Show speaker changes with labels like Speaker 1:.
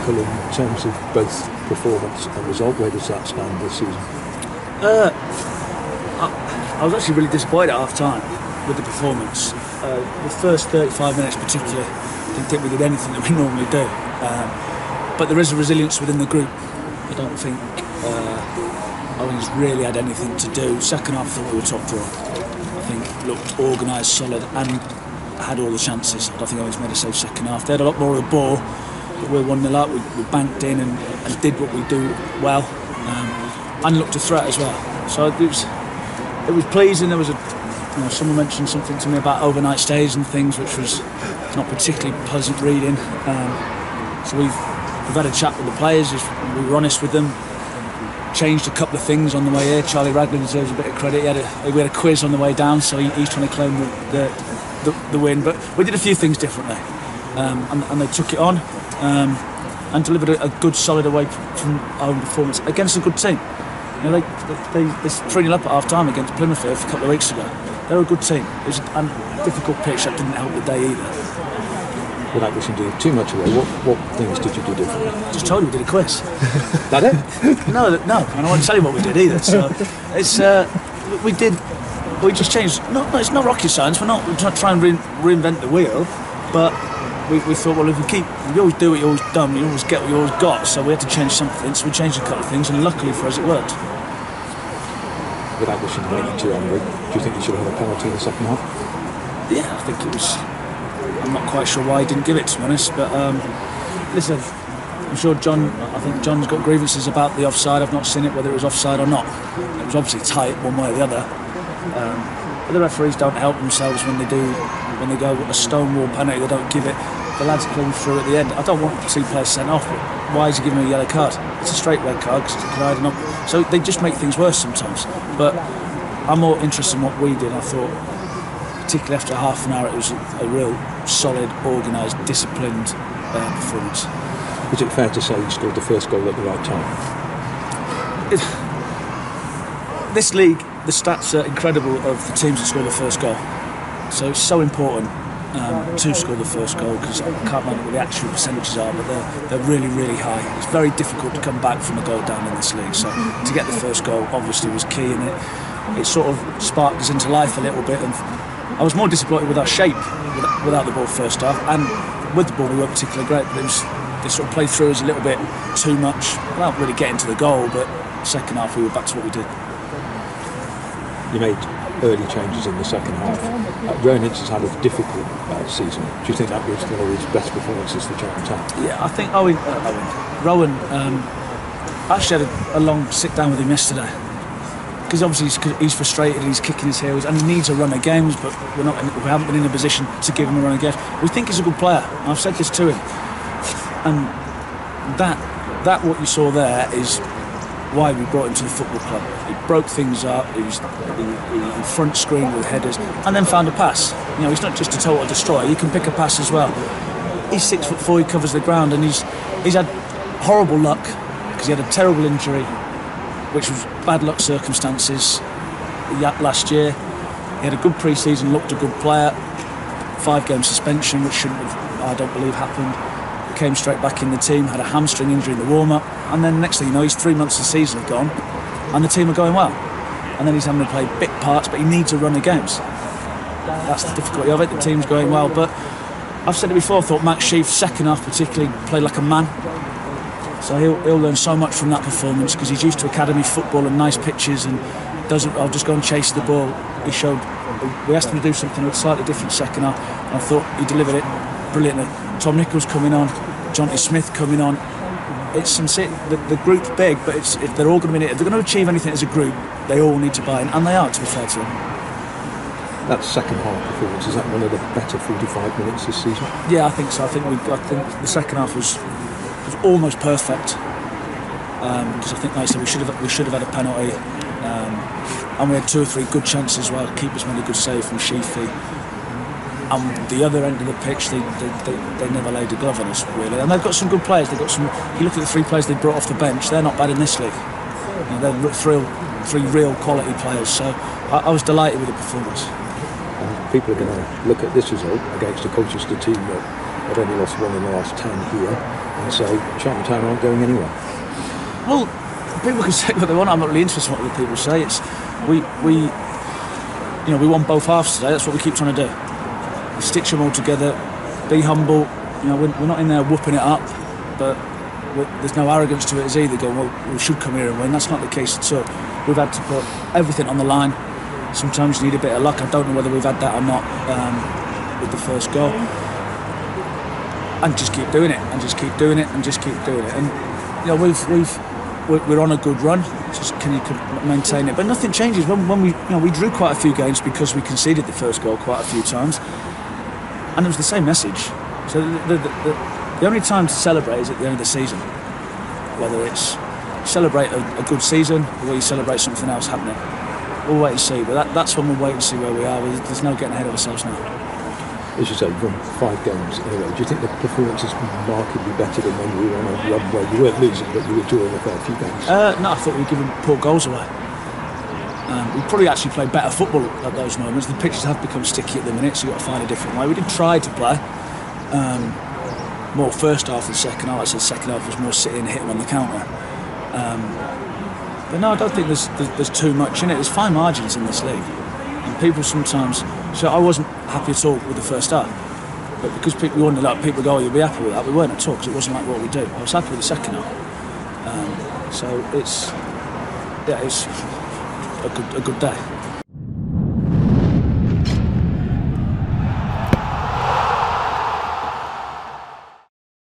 Speaker 1: pinnacle in terms of both performance and result? Where does that stand this season?
Speaker 2: I was actually really disappointed at half-time with the performance. The first 35 minutes particularly, I didn't think we did anything that we normally do. But there is a resilience within the group. I don't think Owen's really had anything to do. Second half, I thought we were top draw. I think looked organised, solid, and had all the chances. I don't think Owen's made a save second half. They had a lot more of the ball, but we were 1-0 up. We banked in and did what we do well, and looked a threat as well. So it was pleasing. There was someone mentioned something to me about overnight stays and things, which was not particularly pleasant reading. So we've had a chat with the players. We were honest with them. Changed a couple of things on the way here. Charlie Raglan deserves a bit of credit. We had a quiz on the way down, so he's trying to claim the win. But we did a few things differently, and they took it on and delivered a good, solid away from our own performance against a good team. You know, they 3-0 up at half-time against Plymouth a couple of weeks ago. They're a good team. It was a difficult pitch that didn't help the day either.
Speaker 1: Without wishing to give too much away, what things did you do differently?
Speaker 2: I just told you we did a quiz.
Speaker 1: That it?
Speaker 2: No, and I won't tell you what we did either. So it's we just changed. No, it's not rocket science. We're not trying to reinvent the wheel, but we thought, well, if you always do what you always done, you always get what you always got. So we had to change something. So we changed a couple of things, and luckily for us, it worked.
Speaker 1: Without wishing to make you too angry, do you think you should have had a penalty in the second half?
Speaker 2: Yeah, I think it was. I'm not quite sure why he didn't give it, to be honest, but listen, I'm sure I think John's got grievances about the offside. I've not seen it, whether it was offside or not. It was obviously tight one way or the other. But the referees don't help themselves when they go a stonewall penalty, they don't give it. The lads clean through at the end. I don't want to see players sent off, but why is he giving him a yellow card? It's a straight red card because it's colliding up. So they just make things worse sometimes. But I'm more interested in what we did. I thought, particularly after half an hour, it was a real solid, organised, disciplined performance.
Speaker 1: Is it fair to say you scored the first goal at the right time?
Speaker 2: This league, the stats are incredible of the teams that score the first goal. So it's so important to score the first goal, because I can't remember what the actual percentages are, but they're really, really high. It's very difficult to come back from a goal down in this league. So to get the first goal obviously was key, and it sort of sparked us into life a little bit. And I was more disappointed with our shape without the ball first half, and with the ball we weren't particularly great, but they sort of played through us a little bit too much without really getting to the goal. But second half we were back to what we did.
Speaker 1: You made early changes in the second half. Rowan Ince has had a difficult season. Do you think that was one of his best performances for Cheltenham?
Speaker 2: Yeah, I think Rowan I actually had a long sit down with him yesterday, because obviously he's frustrated, he's kicking his heels, and he needs a run of games, but we haven't been in a position to give him a run of games. We think he's a good player, and I've said this to him, and that what you saw there is why we brought him to the football club. He broke things up, he front screen with headers, and then found a pass. You know, he's not just a total destroyer, he can pick a pass as well. He's 6'4", he covers the ground, and he's had horrible luck, because he had a terrible injury, which was bad luck circumstances last year. He had a good pre-season, looked a good player. 5-game suspension, which shouldn't have, I don't believe, happened. Came straight back in the team, had a hamstring injury in the warm-up, and then next thing you know, he's 3 months of the season have gone, and the team are going well. And then he's having to play big parts, but he needs a run of games. That's the difficulty of it. The team's going well, but I've said it before, I thought Max Sheaf, second half particularly, played like a man. So he'll learn so much from that performance, because he's used to academy football and nice pitches, and I'll just go and chase the ball. We asked him to do something a slightly different second half, and I thought he delivered it brilliantly. Tom Nichols coming on, Jonty Smith coming on. The group's big, but they're all going to be in it. If they're going to achieve anything as a group, they all need to buy in, and they are, to be fair to them.
Speaker 1: That second half performance, is that one of the better 45 minutes this season?
Speaker 2: Yeah, I think so. I think the second half was almost perfect, because I think, like I said, we should have had a penalty, and we had 2 or 3 good chances as well. Keepers made a good save from Sheafy. And the other end of the pitch, they never laid a glove on us, really. And they've got some good players. They've got some. You look at the 3 players they brought off the bench; they're not bad in this league. You know, they're 3 real quality players. So I was delighted with the performance.
Speaker 1: And people are going to look at this result against a Colchester team that They've only lost 1 in the last 10 here, and say Cheltenham aren't going anywhere.
Speaker 2: Well, people can say what they want. I'm not really interested in what other people say. It's we won both halves today. That's what we keep trying to do. We stitch them all together. Be humble. We're not in there whooping it up, but there's no arrogance to it as either. Going, well, we should come here and win. That's not the case at all. We've had to put everything on the line. Sometimes you need a bit of luck. I don't know whether we've had that or not with the first goal. And just keep doing it, and just keep doing it, and just keep doing it. And we're on a good run. Just can you maintain it? But nothing changes when we drew quite a few games because we conceded the first goal quite a few times, and it was the same message. So the only time to celebrate is at the end of the season, whether it's celebrate a good season or you celebrate something else happening. We'll wait and see. But that's when we'll wait and see where we are. There's no getting ahead of ourselves now.
Speaker 1: As you say, you've won 5 games in a row. Do you think the performance is markedly better than when you were on a run where you weren't losing, but you were drawing a fair few games?
Speaker 2: No, I thought we were giving poor goals away. We probably actually played better football at those moments. The pitches have become sticky at the minute, so you've got to find a different way. We did try to play more first half than second half. I said second half was more sitting and hitting on the counter. But no, I don't think there's too much in it. There's fine margins in this league. And people sometimes... So I wasn't happy at all with the first half. But because people wonder, like, people go, oh, you'll be happy with that. We weren't at all, because it wasn't like what we do. I was happy with the second half. So it's a good day.